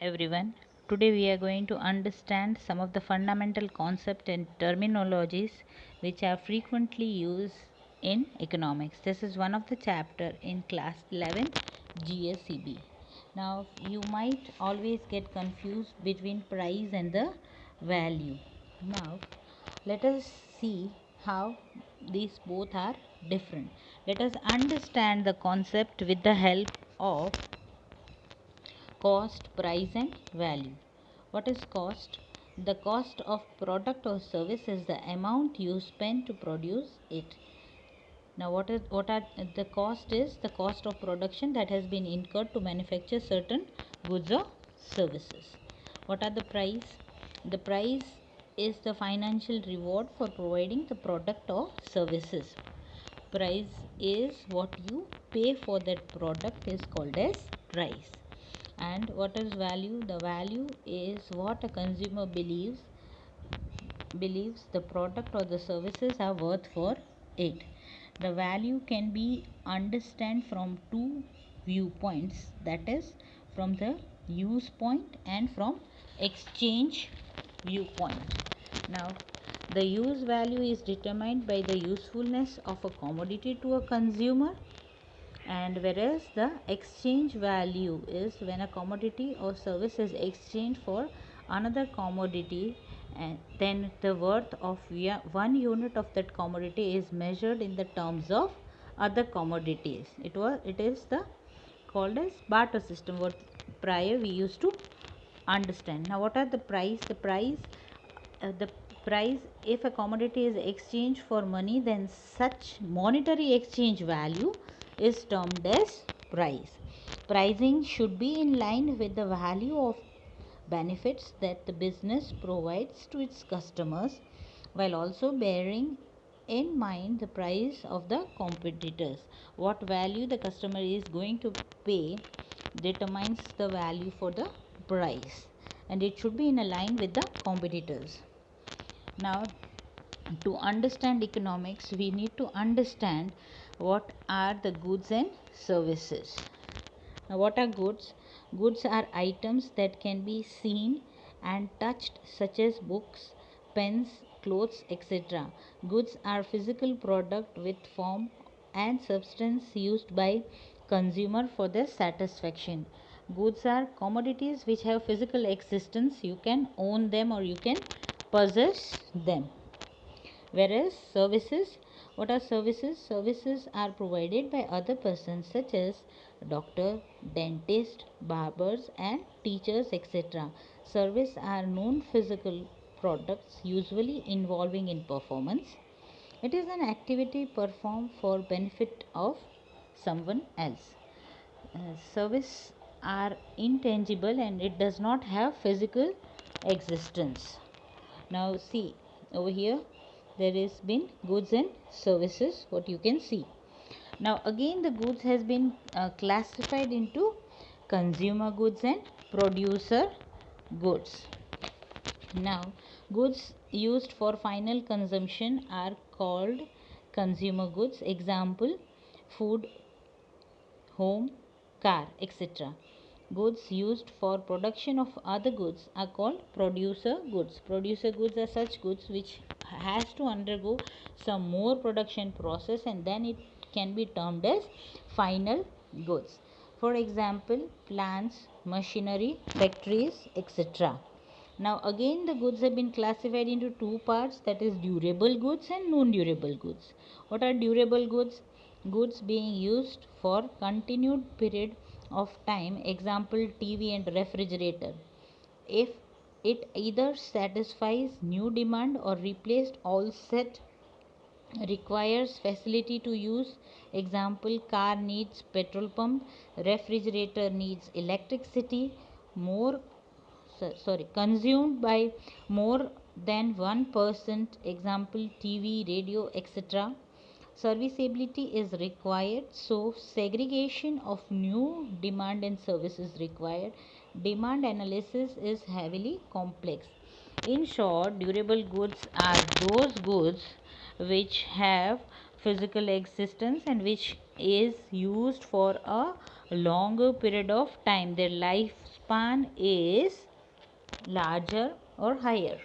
everyone. Today we are going to understand some of the fundamental concepts and terminologies which are frequently used in economics. This is one of the chapter in class 11 GSCB. Now you might always get confused between price and the value. Now let us see how these both are different. Let us understand the concept with the help of cost, price and value. What is cost? The cost of product or service is the amount you spend to produce it. Now what are the cost is the cost of production that has been incurred to manufacture certain goods or services. What are the price? The price is the financial reward for providing the product or services. Price is what you pay for that product is called as price. And what is value? The value is what a consumer believes the product or the services are worth for it. The value can be understand from two viewpoints, that is from the use point and from exchange viewpoint. Now the use value is determined by the usefulness of a commodity to a consumer, and whereas the exchange value is when a commodity or service is exchanged for another commodity, and then the worth of one unit of that commodity is measured in the terms of other commodities. It is the called as barter system, what prior we used to understand. Now what are the price? The price, if a commodity is exchanged for money, then such monetary exchange value is termed as price. Pricing should be in line with the value of benefits that the business provides to its customers, while also bearing in mind the price of the competitors. What value the customer is going to pay determines the value for the price, and it should be in a line with the competitors. Now to understand economics, we need to understand what are the goods and services. Now what are goods? Goods are items that can be seen and touched, such as books, pens, clothes, etc. Goods are physical product with form and substance used by consumer for their satisfaction. Goods are commodities which have physical existence. You can own them or you can possess them. Whereas services, what are services? Services are provided by other persons such as doctor, dentist, barbers and teachers, etc. Service are known physical products usually involving in performance. It is an activity performed for benefit of someone else. Service are intangible and it does not have physical existence. Now see over here, there has been goods and services, what you can see. Now again the goods has been classified into consumer goods and producer goods. Now goods used for final consumption are called consumer goods. Example: food, home, car, etc. Goods used for production of other goods are called producer goods. Producer goods are such goods which has to undergo some more production process, and then it can be termed as final goods. For example, plants, machinery, factories, etc. Now again the goods have been classified into two parts, that is durable goods and non-durable goods. What are durable goods? Goods being used for continued period of time. Example: TV and refrigerator. If it either satisfies new demand or replaced all set, requires facility to use. Example: car needs petrol pump, refrigerator needs electricity, more consumed by more than one person. Example: TV, radio, etc. Serviceability is required, so segregation of new demand and service is required. Demand analysis is heavily complex. In short, durable goods are those goods which have physical existence and which is used for a longer period of time. Their lifespan lifespan is larger or higher.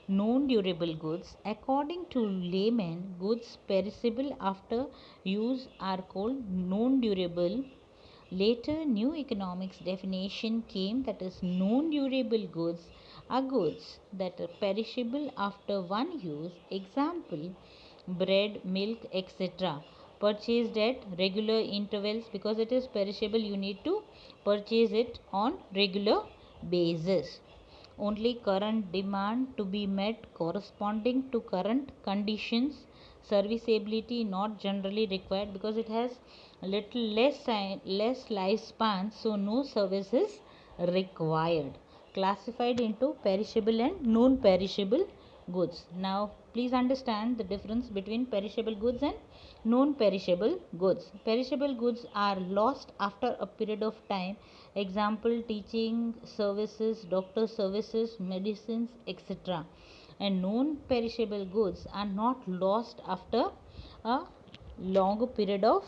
Non-durable goods. According to layman, goods perishable after use are called non-durable. Later, new economics definition came, that is, non-durable goods are goods that are perishable after one use. Example, bread, milk, etc. Purchased at regular intervals. Because it is perishable, you need to purchase it on regular basis. Only current demand to be met corresponding to current conditions. Serviceability not generally required, because it has little less lifespan, so no service is required. Classified into perishable and non-perishable goods. Now please understand the difference between perishable goods and non-perishable goods. Perishable goods are lost after a period of time. Example, teaching services, doctor services, medicines, etc. And non-perishable goods are not lost after a longer period of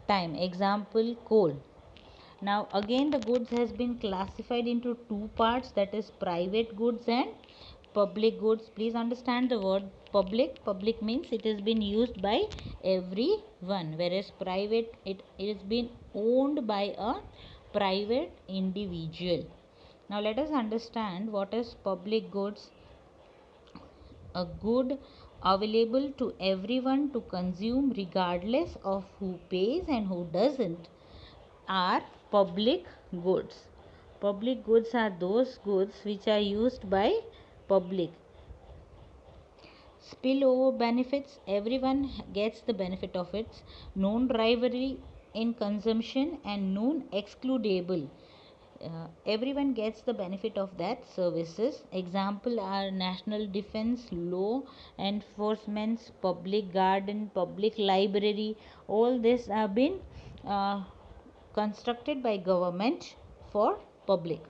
time. Example, coal. Now again the goods has been classified into two parts, that is private goods and public goods. Please understand the word public. Public means it has been used by everyone, whereas private, it is been owned by a private individual. Now let us understand what is public goods. A good available to everyone to consume regardless of who pays and who doesn't are public goods. Public goods are those goods which are used by public. Spillover benefits, everyone gets the benefit of it. Non rivalry in consumption and non excludable. Everyone gets the benefit of that services. Example are national defense, law enforcement, public garden, public library. All this have been constructed by government for public.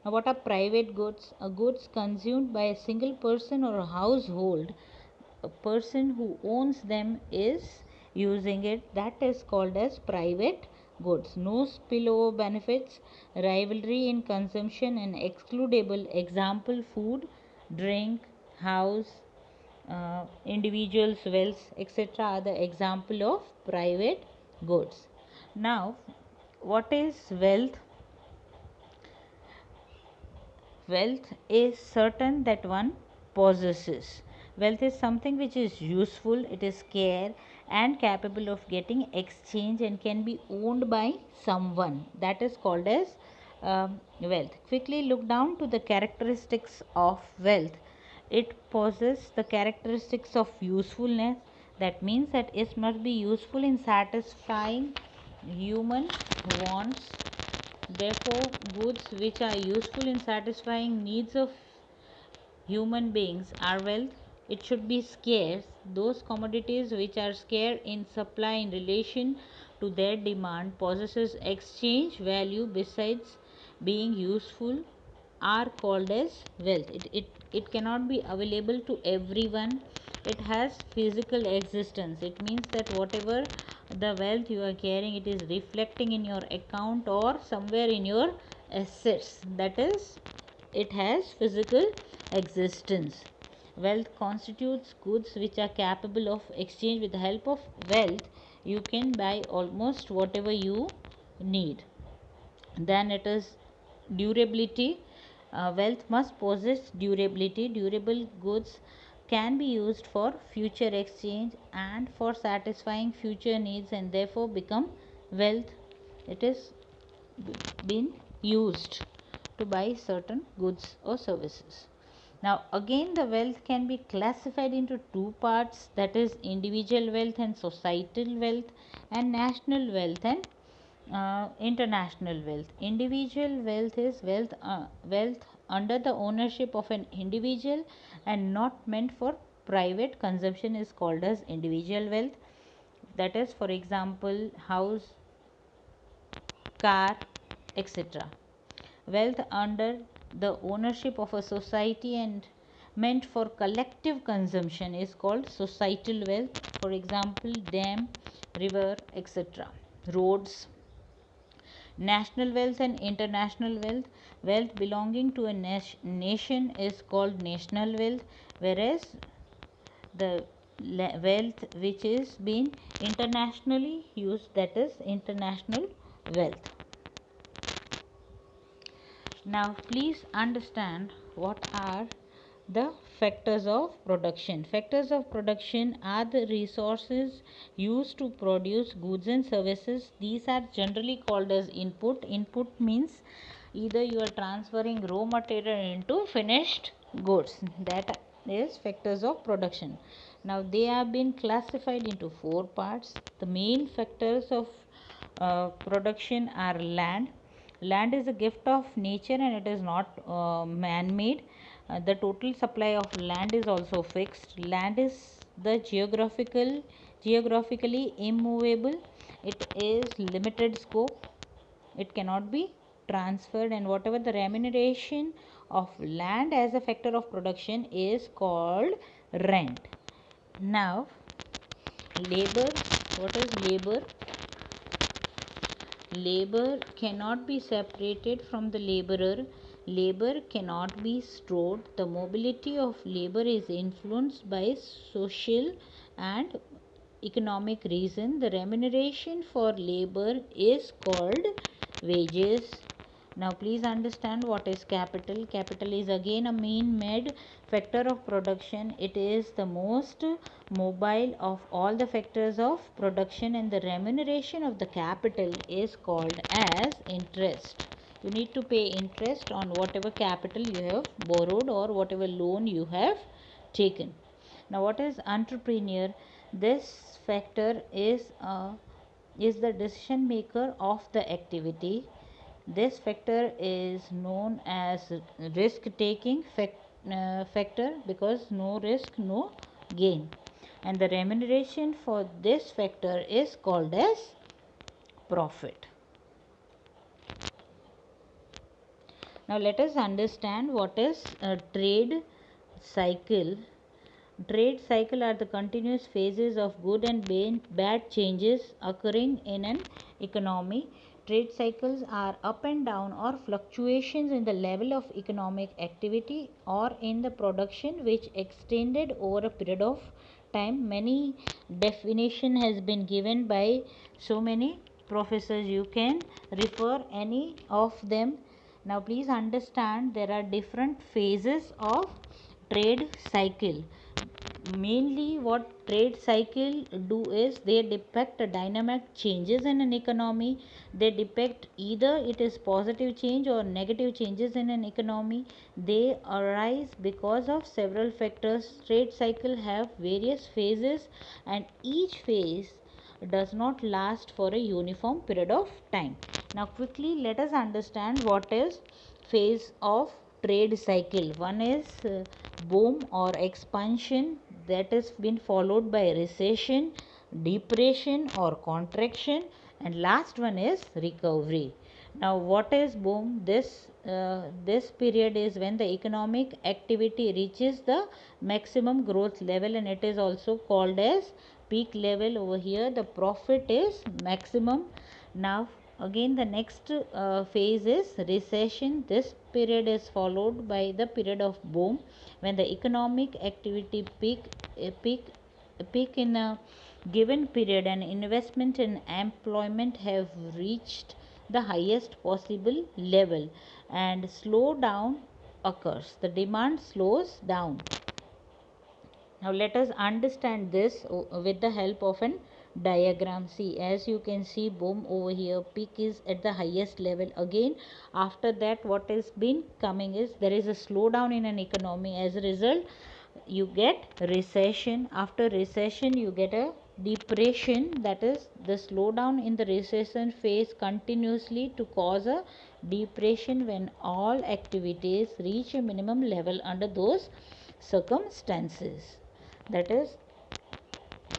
Now what are private goods? Goods consumed by a single person or a household. A person who owns them is using it, that is called as private goods. No spillover benefits, rivalry in consumption and excludable. Example, food, drink, house, individuals' wealth, etc. are the example of private goods. Now what is wealth? Wealth is certain that one possesses. Wealth is something which is useful, it is scarce and capable of getting exchange and can be owned by someone. That is called as wealth. Quickly look down to the characteristics of wealth. It possesses the characteristics of usefulness. That means that it must be useful in satisfying human wants. Therefore, goods which are useful in satisfying needs of human beings are wealth. It should be scarce. Those commodities which are scarce in supply in relation to their demand possesses exchange value besides being useful are called as wealth. It cannot be available to everyone. It has physical existence. It means that whatever the wealth you are carrying, it is reflecting in your account or somewhere in your assets. That is, it has physical existence. Wealth constitutes goods which are capable of exchange. With the help of wealth, you can buy almost whatever you need. Then it is durability. Wealth must possess durability. Durable goods can be used for future exchange and for satisfying future needs and therefore become wealth. It is been used to buy certain goods or services. Now again the wealth can be classified into two parts, that is individual wealth and societal wealth, and national wealth and international wealth. Individual wealth is wealth under the ownership of an individual and not meant for private consumption is called as individual wealth. That is, for example, house, car, etc. Wealth under the ownership of a society and meant for collective consumption is called societal wealth. For example, dam, river, etc. Roads. National wealth and international wealth. Wealth belonging to a nation is called national wealth, whereas the wealth which is being internationally used, that is international wealth. Now please understand what are the factors of production. Factors of production are the resources used to produce goods and services. These are generally called as input. Input means either you are transferring raw material into finished goods. That is factors of production. Now they have been classified into four parts. The main factors of production are land. Land is a gift of nature and it is not man-made. The total supply of land is also fixed. Land is the geographically immovable. It is limited scope. It cannot be transferred, and whatever the remuneration of land as a factor of production is called rent. Now, labor. What is labor? Labor cannot be separated from the laborer. Labor cannot be stored. The mobility of labor is influenced by social and economic reason. The remuneration for labor is called wages. Now please understand what is capital. Capital is again a mean-made factor of production. It is the most mobile of all the factors of production, and the remuneration of the capital is called as interest. You need to pay interest on whatever capital you have borrowed or whatever loan you have taken. Now what is entrepreneur? This factor is the decision maker of the activity. This factor is known as risk taking factor, because no risk, no gain. And the remuneration for this factor is called as profit. Now let us understand what is a trade cycle. Trade cycle are the continuous phases of good and bad changes occurring in an economy. Trade cycles are up and down or fluctuations in the level of economic activity or in the production which extended over a period of time. Many definition has been given by so many professors. You can refer any of them. Now please understand there are different phases of trade cycle. Mainly what trade cycle do is they depict a dynamic changes in an economy. They depict either it is positive change or negative changes in an economy. They arise because of several factors. Trade cycle have various phases and each phase does not last for a uniform period of time. Now quickly let us understand what is phase of trade cycle. One is boom or expansion, that is been followed by recession, depression or contraction, and last one is recovery. Now what is boom? This period is when the economic activity reaches the maximum growth level, and it is also called as peak level. Over here the profit is maximum. Now again the next phase is recession. This period is followed by the period of boom, when the economic activity peak in a given period and investment and employment have reached the highest possible level, and slowdown occurs. The demand slows down. Now let us understand this with the help of an diagram. See, as you can see, boom over here, peak is at the highest level. Again after that what is been coming is there is a slowdown in an economy. As a result you get recession. After recession you get a depression, that is the slowdown in the recession phase continuously to cause a depression when all activities reach a minimum level under those circumstances. That is,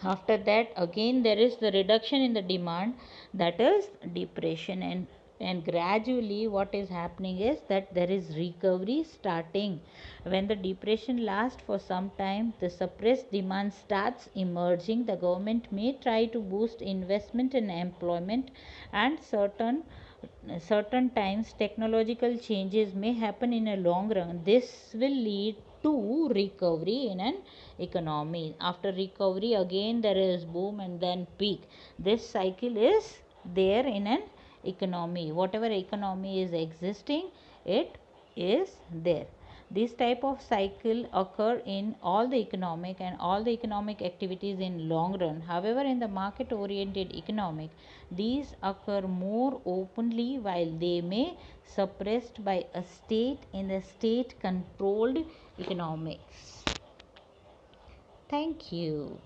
after that again there is the reduction in the demand, that is depression, and gradually what is happening is that there is recovery starting. When the depression lasts for some time, the suppressed demand starts emerging. The government may try to boost investment and employment, and certain certain times technological changes may happen in a long run. This will lead to recovery in an economy. After recovery, again there is boom and then peak. This cycle is there in an economy. Whatever economy is existing, it is there. This type of cycle occur in all the economic and all the economic activities in long run. However, in the market oriented economic, these occur more openly, while they may suppressed by a state in the state controlled economics. Thank you.